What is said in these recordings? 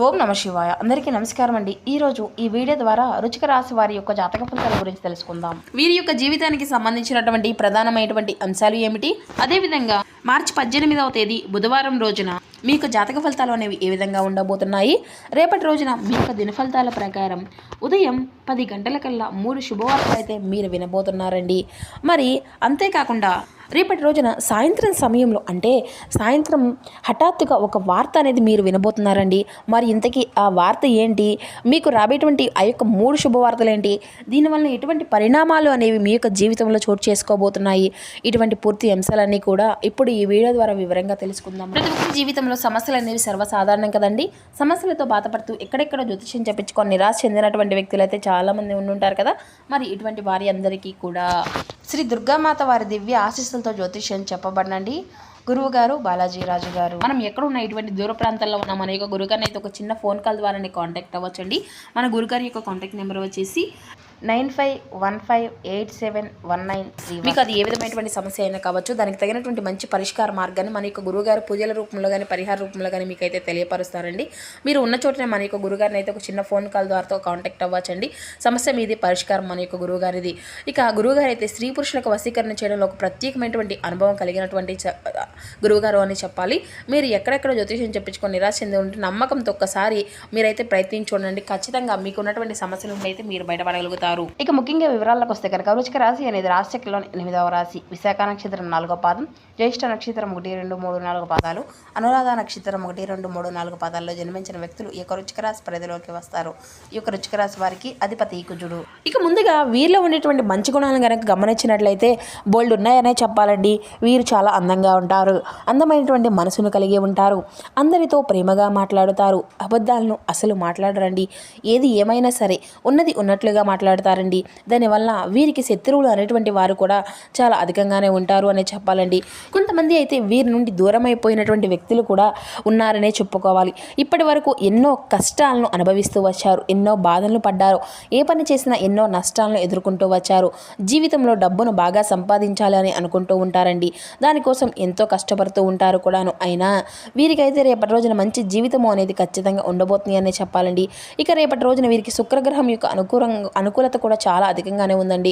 ఓం నమ శివాయ. అందరికీ నమస్కారం అండి. ఈరోజు ఈ వీడియో ద్వారా వృశ్చిక రాశి వారి యొక్క జాతక ఫలితాల గురించి తెలుసుకుందాం. వీరి యొక్క జీవితానికి సంబంధించినటువంటి ప్రధానమైనటువంటి అంశాలు ఏమిటి, అదేవిధంగా మార్చి 18వ తేదీ బుధవారం రోజున మీ యొక్క జాతక ఫలితాలు అనేవి ఏ విధంగా ఉండబోతున్నాయి, రేపటి రోజున మీ యొక్క దిన ఫలితాల ప్రకారం ఉదయం 10 గంటలకల్లా 3 శుభవార్తలు అయితే మీరు వినబోతున్నారండి. మరి అంతేకాకుండా రేపటి రోజున సాయంత్రం సమయంలో అంటే సాయంత్రం హఠాత్తుగా ఒక వార్త అనేది మీరు వినబోతున్నారండి. మరి ఇంతకీ ఆ వార్త ఏంటి, మీకు రాబోయేటువంటి ఆ యొక్క 3 శుభవార్తలు ఏంటి, దీనివల్ల ఎటువంటి పరిణామాలు అనేవి మీ యొక్క జీవితంలో చోటు చేసుకోబోతున్నాయి, ఇటువంటి పూర్తి అంశాలన్నీ కూడా ఇప్పుడు ఈ వీడియో ద్వారా వివరంగా తెలుసుకుందాం. ప్రతి ఒక్క జీవితంలో సమస్యలు అనేవి సర్వసాధారణం కదండి. సమస్యలతో బాధపడుతూ ఎక్కడెక్కడ జ్యోతిష్యం చెప్పించుకొని నిరాశ చెందినటువంటి వ్యక్తులు అయితే చాలామంది ఉండుంటారు కదా. మరి ఇటువంటి వారి అందరికీ కూడా శ్రీ దుర్గామాత వారి దివ్య ఆశీస్సులతో జ్యోతిష్యం చెప్పబడినండి. గురువు గారు బాలాజీ రాజు గారు. మనం ఎక్కడున్న ఇటువంటి దూర ప్రాంతాల్లో ఉన్న మన యొక్క గురుగారిని అయితే ఒక చిన్న ఫోన్ కాల్ ద్వారానే కాంటాక్ట్ అవ్వచ్చండి. మన గురుగారి యొక్క కాంటాక్ట్ నెంబర్ వచ్చేసి 9515871931. మీకు అది ఏ విధమైనటువంటి సమస్య అయినా కావచ్చు, దానికి తగినటువంటి మంచి పరిష్కార మార్గాన్ని మన యొక్క గురుగారు పూజల రూపంలో కానీ పరిహార రూపంలో కానీ మీకు అయితే తెలియపరుస్తారండి. మీరు ఉన్న చోటనే మన యొక్క గురుగారిని అయితే ఒక చిన్న ఫోన్ కాల్ ద్వారా కాంటాక్ట్ అవ్వచ్చండి. సమస్య మీది, పరిష్కారం మన యొక్క గురువుగారిది. ఇక గురువుగారు అయితే స్త్రీ పురుషులకు వశీకరణ చేయడంలో ఒక ప్రత్యేకమైనటువంటి అనుభవం కలిగినటువంటి గురువుగారు అని చెప్పాలి. మీరు ఎక్కడెక్కడ జ్యోతిష్యం చెప్పించుకొని నిరాశ చెంది ఉంటే నమ్మకంతో ఒక్కసారి మీరైతే ప్రయత్నించి చూడండి. ఖచ్చితంగా మీకు ఉన్నటువంటి సమస్యల నుండి అయితే మీరు బయటపడగలుగుతారు. ఇక ముఖ్యంగా వివరాలకు వస్తే కనుక వృశ్చిక రాశి అనేది రాశిచక్రంలోని 8వ రాశి. విశాఖ నక్షత్రం 4వ పాదం, జ్యేష్ఠ నక్షత్రం 1, 2, 3, 4 పాదాలు, అనురాధ నక్షత్రం 1, 2, 3, 4 పాదాల్లో జన్మించిన వ్యక్తులు ఈ యొక్క వృశ్చిక రాశి పరిధిలోకి వస్తారు. ఈ యొక్క వృశ్చిక రాశి వారికి అధిపతి కుజుడు. ఇక ముందుగా వీరిలో ఉండేటువంటి మంచి గుణాలను కనుక గమనించినట్లయితే బోల్డ్ ఉన్నాయనే చెప్పాలండి. వీరు చాలా అందంగా ఉంటారు, అందమైనటువంటి మనసును కలిగి ఉంటారు, అందరితో ప్రేమగా మాట్లాడుతారు, అబద్ధాలను అసలు మాట్లాడరండి. ఏది ఏమైనా సరే ఉన్నది ఉన్నట్లుగా మాట్లాడతారండి. దానివల్ల వీరికి శత్రువులు అనేటువంటి వారు కూడా చాలా అధికంగానే ఉంటారు అనే చెప్పాలండి. కొంతమంది అయితే వీరి నుండి దూరం అయిపోయినటువంటి వ్యక్తులు కూడా ఉన్నారనే చెప్పుకోవాలి. ఇప్పటి వరకు ఎన్నో కష్టాలను అనుభవిస్తూ వచ్చారు, ఎన్నో బాధలను పడ్డారు, ఏ పని చేసినా ఎన్నో నష్టాలను ఎదుర్కొంటూ వచ్చారు. జీవితంలో డబ్బును బాగా సంపాదించాలి అని అనుకుంటూ ఉంటారండి. దానికోసం ఎంతో కష్టపడుతూ ఉంటారు కూడాను. అయినా వీరికైతే రేపటి రోజున మంచి జీవితము అనేది ఖచ్చితంగా ఉండబోతుంది అనే చెప్పాలండి. ఇక రేపటి రోజున వీరికి శుక్రగ్రహం యొక్క అనుకూలత కూడా చాలా అధికంగానే ఉందండి.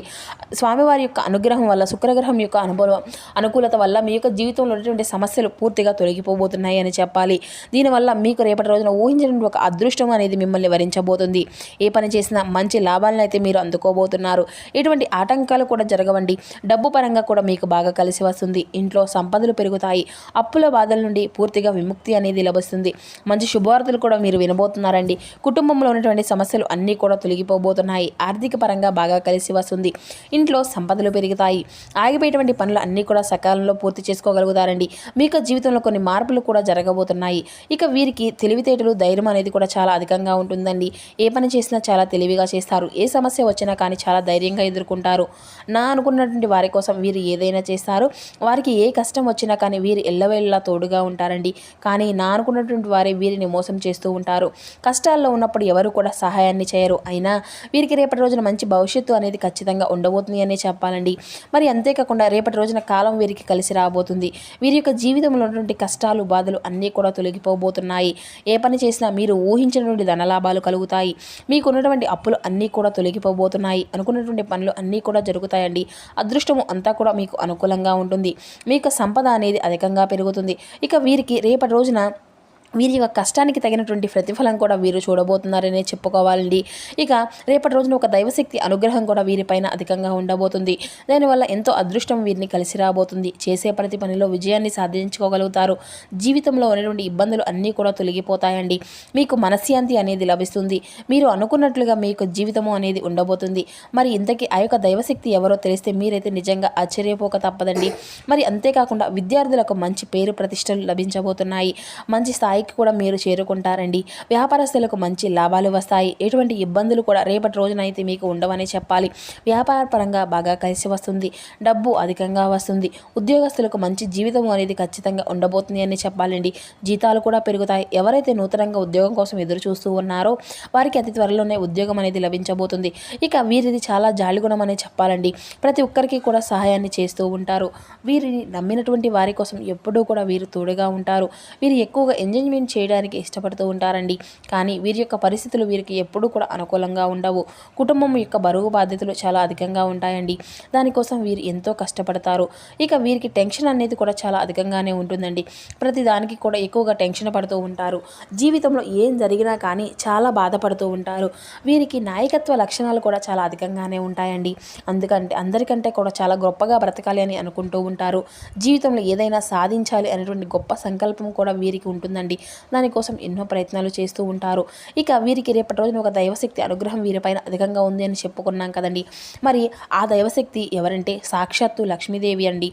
స్వామివారి యొక్క అనుగ్రహం వల్ల, శుక్రగ్రహం యొక్క అనుకూలత వల్ల మీ యొక్క జీవితంలో ఉన్నటువంటి సమస్యలు పూర్తిగా తొలగిపోబోతున్నాయి అని చెప్పాలి. దీనివల్ల మీకు రేపటి రోజున ఊహించినటువంటి ఒక అదృష్టం అనేది మిమ్మల్ని వరించబోతుంది. ఏ పని చేసినా మంచి లాభాలను అయితే మీరు అందుకోబోతున్నారు. ఎటువంటి ఆటంకాలు కూడా జరగవండి. డబ్బు పరంగా కూడా మీకు బాగా కలిసి వస్తుంది. ఇంట్లో సంపదలు పెరుగుతాయి. అప్పుల బాధల నుండి పూర్తిగా విముక్తి అనేది లభిస్తుంది. మంచి శుభవార్తలు కూడా మీరు వినబోతున్నారండి. కుటుంబంలో ఉన్నటువంటి సమస్యలు అన్నీ కూడా తొలగిపోబోతున్నాయి. ఆర్థిక పరంగా బాగా కలిసి వస్తుంది. ఇంట్లో సంపదలు పెరుగుతాయి. ఆగిపోయేటువంటి పనులు అన్నీ కూడా సకాలంలో పూర్తి చేసుకోగలుగుతారండి. మీకు జీవితంలో కొన్ని మార్పులు కూడా జరగబోతున్నాయి. ఇక వీరికి తెలివితేటలు, ధైర్యం అనేది కూడా చాలా అధికంగా ఉంటుందండి. ఏ పని చేసినా చాలా తెలివిగా చేస్తారు. ఏ సమస్య వచ్చినా కానీ చాలా ధైర్యంగా ఎదుర్కొంటారు. నా అనుకున్నటువంటి వారి కోసం వీరు ఏదైనా చేస్తారు. వారికి ఏ కష్టం వచ్చినా కానీ వీరు ఎల్లవేళలా తోడుగా ఉంటారండి. కానీ నా అనుకున్నటువంటి వారే వీరిని మోసం చేస్తూ ఉంటారు. కష్టాల్లో ఉన్నప్పుడు ఎవరు కూడా సహాయాన్ని చేయరు. అయినా వీరికి రేపటి రోజున మంచి భవిష్యత్తు అనేది ఖచ్చితంగా ఉండబోతుంది అనే చెప్పాలండి. మరి అంతేకాకుండా రేపటి రోజున కాలం వీరికి కలిసి రాబోతుంది. వీరి యొక్క జీవితంలో ఉన్నటువంటి కష్టాలు, బాధలు అన్నీ కూడా తొలగిపోబోతున్నాయి. ఏ పని చేసినా మీరు ఊహించినటువంటి ధనలాభాలు కలుగుతాయి. మీకు ఉన్నటువంటి అప్పులు అన్నీ కూడా తొలగిపోబోతున్నాయి. అనుకున్నటువంటి పనులు అన్నీ కూడా జరుగుతాయండి. అదృష్టము అంతా కూడా మీకు అనుకూలంగా ఉంటుంది. మీ యొక్క సంపద అనేది అధికంగా పెరుగుతుంది. ఇక వీరికి రేపటి రోజున వీరి యొక్క కష్టానికి తగినటువంటి ప్రతిఫలం కూడా వీరు చూడబోతున్నారనే చెప్పుకోవాలండి. ఇక రేపటి రోజున ఒక దైవశక్తి అనుగ్రహం కూడా వీరిపైన అధికంగా ఉండబోతుంది. దానివల్ల ఎంతో అదృష్టం వీరిని కలిసి రాబోతుంది. చేసే ప్రతి పనిలో విజయాన్ని సాధించుకోగలుగుతారు. జీవితంలో ఉన్నటువంటి ఇబ్బందులు అన్నీ కూడా తొలగిపోతాయండి. మీకు మనశ్శాంతి అనేది లభిస్తుంది. మీరు అనుకున్నట్లుగా మీ యొక్క జీవితము అనేది ఉండబోతుంది. మరి ఇంతకీ ఆ యొక్క దైవశక్తి ఎవరో తెలిస్తే మీరైతే నిజంగా ఆశ్చర్యపోక తప్పదండి. మరి అంతేకాకుండా విద్యార్థులకు మంచి పేరు ప్రతిష్టలు లభించబోతున్నాయి. మంచి స్థాయి కూడా మీరు చేరుకుంటారండి. వ్యాపారస్తులకు మంచి లాభాలు వస్తాయి. ఎటువంటి ఇబ్బందులు కూడా రేపటి రోజున అయితే మీకు ఉండవని చెప్పాలి. వ్యాపార పరంగా బాగా కలిసి వస్తుంది. డబ్బు అధికంగా వస్తుంది. ఉద్యోగస్తులకు మంచి జీవితం అనేది ఖచ్చితంగా ఉండబోతుంది అని చెప్పాలండి. జీతాలు కూడా పెరుగుతాయి. ఎవరైతే నూతనంగా ఉద్యోగం కోసం ఎదురు చూస్తూ ఉన్నారో వారికి అతి త్వరలోనే ఉద్యోగం అనేది లభించబోతుంది. ఇక వీరిది చాలా జాలిగుణం అనే చెప్పాలండి. ప్రతి ఒక్కరికి కూడా సహాయాన్ని చేస్తూ ఉంటారు. వీరిని నమ్మినటువంటి వారి కోసం ఎప్పుడూ కూడా వీరు తోడుగా ఉంటారు. వీరు ఎక్కువగా ఎంజాయ్మెంట్ భాగస్వామ్యం చేయడానికి ఇష్టపడుతూ ఉంటారండి. కానీ వీరి యొక్క పరిస్థితులు వీరికి ఎప్పుడూ కూడా అనుకూలంగా ఉండవు. కుటుంబం యొక్క బరువు బాధ్యతలు చాలా అధికంగా ఉంటాయండి. దానికోసం వీరు ఎంతో కష్టపడతారు. ఇక వీరికి టెన్షన్ అనేది కూడా చాలా అధికంగానే ఉంటుందండి. ప్రతి దానికి కూడా ఎక్కువగా టెన్షన్ పడుతూ ఉంటారు. జీవితంలో ఏం జరిగినా కానీ చాలా బాధపడుతూ ఉంటారు. వీరికి నాయకత్వ లక్షణాలు కూడా చాలా అధికంగానే ఉంటాయండి. అందరికంటే కూడా చాలా గొప్పగా బ్రతకాలి అని అనుకుంటూ ఉంటారు. జీవితంలో ఏదైనా సాధించాలి అనేటువంటి గొప్ప సంకల్పం కూడా వీరికి ఉంటుందండి. దానికోసం ఎన్నో ప్రయత్నాలు చేస్తూ ఉంటారు. ఇక వీరికి రేపటి రోజున ఒక దైవశక్తి అనుగ్రహం వీరిపైన అధికంగా ఉంది అని చెప్పుకున్నాం కదండి. మరి ఆ దైవశక్తి ఎవరంటే సాక్షాత్తు లక్ష్మీదేవి అండి.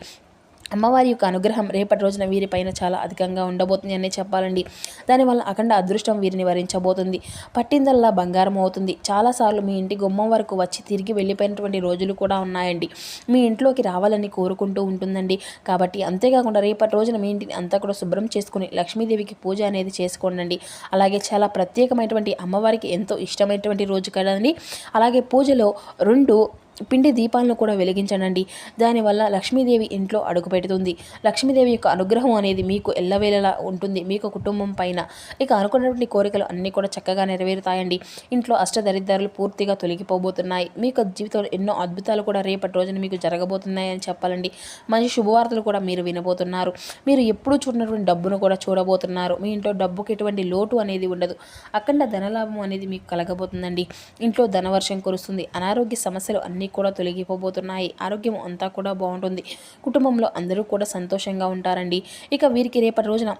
అమ్మవారి యొక్క అనుగ్రహం రేపటి రోజున వీరిపైన చాలా అధికంగా ఉండబోతుంది అనే చెప్పాలండి. దానివల్ల అఖండ అదృష్టం వీరిని వరించబోతుంది. పట్టిందల్లా బంగారం అవుతుంది. చాలాసార్లు మీ ఇంటి గుమ్మం వరకు వచ్చి తిరిగి వెళ్ళిపోయినటువంటి రోజులు కూడా ఉన్నాయండి. మీ ఇంట్లోకి రావాలని కోరుకుంటూ ఉంటుందండి. కాబట్టి అంతేకాకుండా రేపటి రోజున మీ ఇంటిని అంతా కూడా శుభ్రం చేసుకుని లక్ష్మీదేవికి పూజ అనేది చేసుకోండి. అలాగే చాలా ప్రత్యేకమైనటువంటి అమ్మవారికి ఎంతో ఇష్టమైనటువంటి రోజు కదండి. అలాగే పూజలో 2 పిండి దీపాలను కూడా వెలిగించండి. దానివల్ల లక్ష్మీదేవి ఇంట్లో అడుగుపెడుతుంది. లక్ష్మీదేవి యొక్క అనుగ్రహం అనేది మీకు ఎల్లవేళలా ఉంటుంది మీకు కుటుంబం పైన. ఇక అనుకున్నటువంటి కోరికలు అన్నీ కూడా చక్కగా నెరవేరుతాయండి. ఇంట్లో అష్టదరిద్రాలు పూర్తిగా తొలగిపోబోతున్నాయి. మీకు జీవితంలో ఎన్నో అద్భుతాలు కూడా రేపటి రోజున మీకు జరగబోతున్నాయని చెప్పాలండి. మంచి శుభవార్తలు కూడా మీరు వినబోతున్నారు. మీరు ఎప్పుడూ చూడనటువంటి డబ్బును కూడా చూడబోతున్నారు. మీ ఇంట్లో డబ్బుకి ఎటువంటి లోటు అనేది ఉండదు. అఖండ ధనలాభం అనేది మీకు కలగబోతుందండి. ఇంట్లో ధనవర్షం కురుస్తుంది. అనారోగ్య సమస్యలు అన్నీ కూడా తొలగిపోబోతున్నాయి. ఆరోగ్యం అంతా కూడా బాగుంటుంది. కుటుంబంలో అందరూ కూడా సంతోషంగా ఉంటారండి. ఇక వీరికి రేపటి రోజున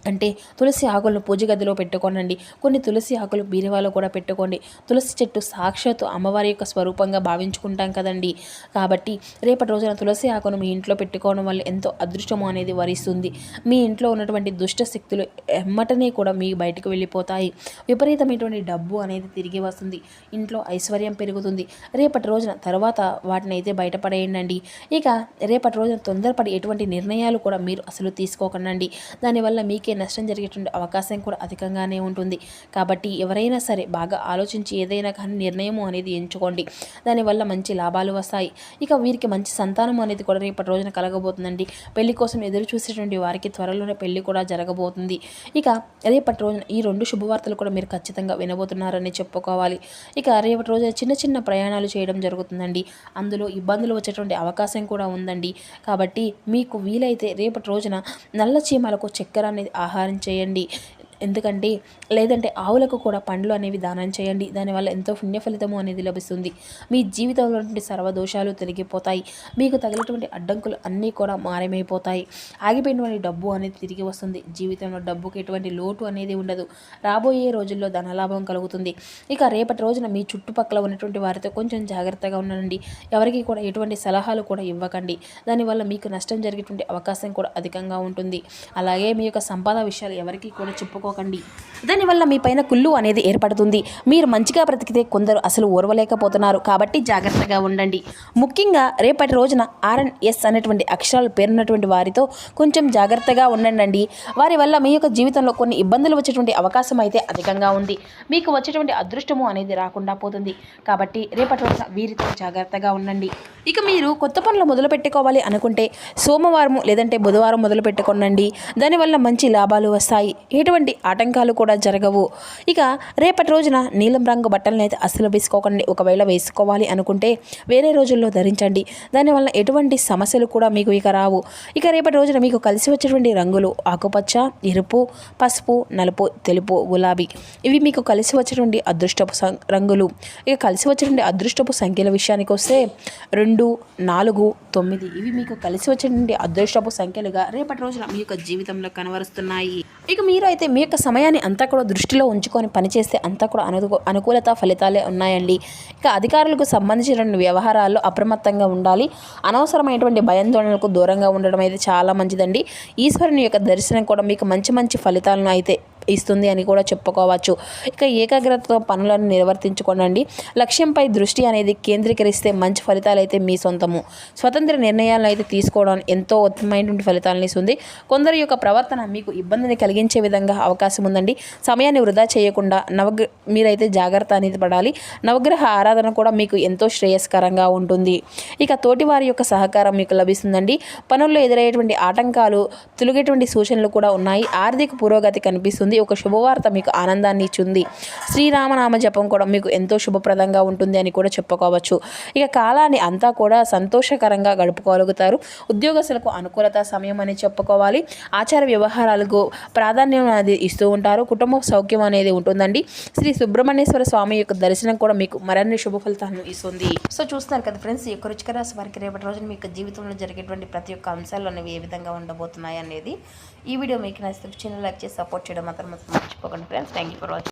అంటే తులసి ఆకులను పూజ గదిలో పెట్టుకోనండి. కొన్ని తులసి ఆకులు బీరువాలో కూడా పెట్టుకోండి. తులసి చెట్టు సాక్షాత్తు అమ్మవారి యొక్క స్వరూపంగా భావించుకుంటాం కదండి. కాబట్టి రేపటి రోజున తులసి ఆకును మీ ఇంట్లో పెట్టుకోవడం వల్ల ఎంతో అదృష్టము అనేది వరిస్తుంది. మీ ఇంట్లో ఉన్నటువంటి దుష్ట శక్తులు ఎమ్మటనే కూడా మీ బయటకు వెళ్ళిపోతాయి. విపరీతమైనటువంటి డబ్బు అనేది తిరిగి వస్తుంది. ఇంట్లో ఐశ్వర్యం పెరుగుతుంది. రేపటి రోజున తర్వాత వాటిని అయితే బయటపడేయండి. ఇక రేపటి రోజున తొందరపడి ఎటువంటి నిర్ణయాలు కూడా మీరు అసలు తీసుకోకండి. దానివల్ల మీకే నష్టం జరిగేటువంటి అవకాశం కూడా అధికంగానే ఉంటుంది. కాబట్టి ఎవరైనా సరే బాగా ఆలోచించి ఏదైనా కానీ నిర్ణయం అనేది ఎంచుకోండి. దానివల్ల మంచి లాభాలు వస్తాయి. ఇక వీరికి మంచి సంతానం అనేది కూడా రేపటి రోజున కలగబోతుందండి. పెళ్లి కోసం ఎదురు చూసేటువంటి వారికి త్వరలోనే పెళ్లి కూడా జరగబోతుంది. ఇక రేపటి రోజున ఈ 2 శుభవార్తలు కూడా మీరు ఖచ్చితంగా వినబోతున్నారని చెప్పుకోవాలి. ఇక రేపటి రోజున చిన్న చిన్న ప్రయాణాలు చేయడం జరుగుతుందండి. అందులో ఇబ్బందులు వచ్చేటువంటి అవకాశం కూడా ఉందండి. కాబట్టి మీకు వీలైతే రేపటి రోజున నల్ల చీమలకు చక్కెర అనేది ఆహారం చేయండి. ఎందుకంటే లేదంటే ఆవులకు కూడా పండ్లు అనేవి దానం చేయండి. దానివల్ల ఎంతో పుణ్య ఫలితము అనేది లభిస్తుంది. మీ జీవితంలో నుండి సర్వదోషాలు తొలగిపోతాయి. మీకు తగిలినటువంటి అడ్డంకులు అన్నీ కూడా మాయమైపోతాయి. ఆగిపోయినటువంటి డబ్బు అనేది తిరిగి వస్తుంది. జీవితంలో డబ్బుకి ఎటువంటి లోటు అనేది ఉండదు. రాబోయే రోజుల్లో ధనలాభం కలుగుతుంది. ఇక రేపటి రోజున మీ చుట్టుపక్కల ఉన్నటువంటి వారితో కొంచెం జాగ్రత్తగా ఉండండి. ఎవరికి కూడా ఎటువంటి సలహాలు కూడా ఇవ్వకండి. దానివల్ల మీకు నష్టం జరిగేటువంటి అవకాశం కూడా అధికంగా ఉంటుంది. అలాగే మీ యొక్క సంపాదన విషయాలు ఎవరికి కూడా చెప్పుకోకండి. దానివల్ల మీ పైన కుళ్ళు అనేది ఏర్పడుతుంది. మీరు మంచిగా బ్రతికితే కొందరు అసలు ఓర్వలేకపోతున్నారు. కాబట్టి జాగ్రత్తగా ఉండండి. ముఖ్యంగా రేపటి రోజున RNS అనేటువంటి అక్షరాలు పేరున్నటువంటి వారితో కొంచెం జాగ్రత్తగా ఉండండి. వారి వల్ల మీ యొక్క జీవితంలో కొన్ని ఇబ్బందులు వచ్చేటువంటి అవకాశం అయితే అధికంగా ఉంది. మీకు వచ్చేటువంటి అదృష్టము అనేది రాకుండా పోతుంది. కాబట్టి రేపటి రోజున వీరితో జాగ్రత్తగా ఉండండి. ఇక మీరు కొత్త పనులు మొదలు పెట్టుకోవాలి అనుకుంటే సోమవారం లేదంటే బుధవారం మొదలు పెట్టుకోనండి. దానివల్ల మంచి లాభాలు వస్తాయి. ఎటువంటి ఆటంకాలు కూడా జరగవు. ఇక రేపటి రోజున నీలం రంగు బట్టలను అయితే అస్సలు వేసుకోకండి. ఒకవేళ వేసుకోవాలి అనుకుంటే వేరే రోజుల్లో ధరించండి. దానివల్ల ఎటువంటి సమస్యలు కూడా మీకు ఇక రావు. ఇక రేపటి రోజున మీకు కలిసి వచ్చేటువంటి రంగులు ఆకుపచ్చ, ఎరుపు, పసుపు, నలుపు, తెలుపు, గులాబీ. ఇవి మీకు కలిసి వచ్చేటువంటి అదృష్టపు రంగులు. ఇక కలిసి వచ్చేటువంటి అదృష్టపు సంఖ్యల విషయానికి వస్తే 2, 4, 9 ఇవి మీకు కలిసి వచ్చేటువంటి అదృష్టపు సంఖ్యలుగా రేపటి రోజున మీ యొక్క జీవితంలో కనబరుస్తున్నాయి. ఇక మీరు అయితే మీ యొక్క సమయాన్ని అంతా కూడా దృష్టిలో ఉంచుకొని పనిచేస్తే అంతా కూడా అనుకూలత ఫలితాలే ఉన్నాయండి. ఇక అధికారులకు సంబంధించిన వ్యవహారాల్లో అప్రమత్తంగా ఉండాలి. అనవసరమైనటువంటి భయాందోళనలకు దూరంగా ఉండడం అయితే చాలా మంచిదండి. ఈశ్వరుని యొక్క దర్శనం కూడా మీకు మంచి మంచి ఫలితాలను అయితే ఇస్తుంది అని కూడా చెప్పుకోవచ్చు. ఇక ఏకాగ్రతతో పనులను నిర్వర్తించుకోనండి. లక్ష్యంపై దృష్టి అనేది కేంద్రీకరిస్తే మంచి ఫలితాలు అయితే మీ సొంతము. స్వతంత్ర నిర్ణయాలను అయితే తీసుకోవడం ఎంతో ఉత్తమమైనటువంటి ఫలితాలను ఇస్తుంది. కొందరి యొక్క ప్రవర్తన మీకు ఇబ్బందిని కలిగించే విధంగా అవకాశం ఉందండి. సమయాన్ని వృధా చేయకుండా మీరైతే జాగ్రత్త అనేది పడాలి. నవగ్రహ ఆరాధన కూడా మీకు ఎంతో శ్రేయస్కరంగా ఉంటుంది. ఇక తోటివారి యొక్క సహకారం మీకు లభిస్తుందండి. పనుల్లో ఎదురయ్యేటువంటి ఆటంకాలు తొలగేటువంటి సూచనలు కూడా ఉన్నాయి. ఆర్థిక పురోగతి కనిపిస్తుంది. ఒక శుభవార్త మీకు ఆనందాన్ని ఇచ్చింది. శ్రీరామనామ జపం కూడా మీకు ఎంతో శుభప్రదంగా ఉంటుంది అని కూడా చెప్పుకోవచ్చు. ఇక కాలాన్ని అంతా కూడా సంతోషకరంగా గడుపుకోగలుగుతారు. ఉద్యోగస్తులకు అనుకూలత సమయం అని చెప్పుకోవాలి. ఆచార వ్యవహారాలకు ప్రాధాన్యం అనేది ఇస్తూ ఉంటారు. కుటుంబ సౌఖ్యం అనేది ఉంటుందండి. శ్రీ సుబ్రహ్మణ్యేశ్వర స్వామి యొక్క దర్శనం కూడా మీకు మరిన్ని శుభ ఫలితాలను ఇస్తుంది. సో చూస్తున్నారు కదా ఫ్రెండ్స్, ఈ యొక్క వృశ్చిక రాశి వారికి రేపటి రోజున మీకు జీవితంలో జరిగేటువంటి ప్రతి ఒక్క అంశాలు అనేవి ఏ విధంగా ఉండబోతున్నాయి అనేది ఈ వీడియో మీకు నచ్చితే చిన్న లైక్ చేసి సపోర్ట్ చేయడం మాత్రం మర్చిపోకండి friends. Thank you for watching.